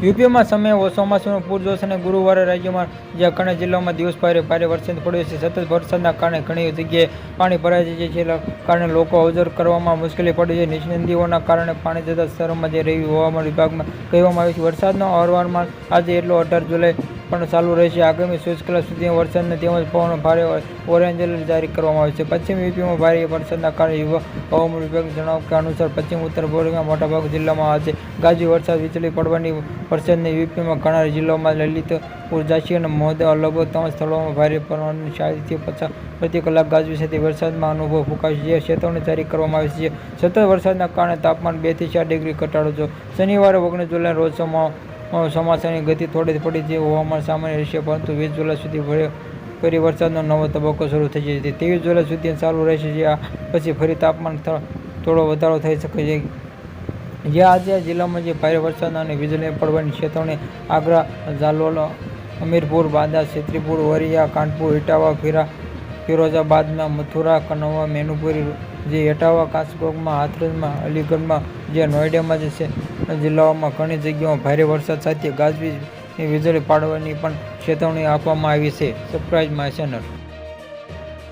યુપીમાં સમયે ચોમાસાનું પૂરજોશ અને ગુરુવારે રાજ્યમાં જ્યાં ઘણા જિલ્લાઓમાં દિવસ ભારે વરસાદ પડ્યો છે. સતત વરસાદના કારણે ઘણી જગ્યાએ પાણી ભરાઈ જાય છે, જેના કારણે લોકો અવરજવર કરવામાં મુશ્કેલી પડી છે. નીચી નદીઓના કારણે પાણી જતા વિસ્તારોમાં જે રહ્યું હવામાન વિભાગમાં કહેવામાં આવ્યું છે. વરસાદનો અહેવાલમાં આજે એટલો 18 જુલાઈ પણ ચાલુ રહેશે. આગામી 24 કલાક સુધી વરસાદના તેમજ પવનો ભારે ઓરેન્જ એલર્ટ જારી કરવામાં આવ્યું છે. પશ્ચિમ યુપીમાં ભારે વરસાદના કારણે હવામાન વિભાગના જણાવ્યા અનુસાર પશ્ચિમ ઉત્તર પૂર્વના મોટાભાગના જિલ્લામાં આજે ગાજવી વરસાદ વીજળી પડવાની વરસાદને યુપીમાં ઘણા જિલ્લાઓમાં લલિતપુર, ઝાંસી અને મહોદા લગભગ 3 સ્થળોમાં ભારે પવનની 40 થી 50 પ્રતિ કલાક ગાજવી સાથે વરસાદમાં અનુભવ ફૂંકાયો છે, જે ચેતવણી જારી કરવામાં આવી છે. સતત વરસાદના કારણે તાપમાન 2 થી 4 ડિગ્રી ઘટાડો છે. શનિવારે 19 જુલાઈ રોજ ચોમાસાની ગતિ થોડી પડી છે. હવામાન સામાન્ય રહેશે, પરંતુ 20 જુલાઈ સુધી ફરી વરસાદનો નવો તબક્કો શરૂ થઈ જશે. 23 જુલાઈ સુધી ચાલુ રહેશે, જે પછી ફરી તાપમાન થોડો વધારો થઈ શકે છે. જ્યાં આજે જિલ્લામાં ભારે વરસાદ અને વીજળી પડવાની ચેતવણી આગ્રા, જાલોર, હમીરપુર, બાંદા, છતરપુર, औरैया, कानपुर, इटावा, फिरोजाबादમાં मथुरा, कन्नौज, मैनपुरी, જે इटावा, कासगोंगમાં, हाथरसમાં, अलीगढ़માં, જે નોઈડામાં જિલ્લાઓમાં ઘણી જગ્યાઓમાં ભારે વરસાદ સાથે ગાજવીજ વીજળી પડવાની પણ ચેતવણી આપવામાં આવી છે. Subscribe my channel.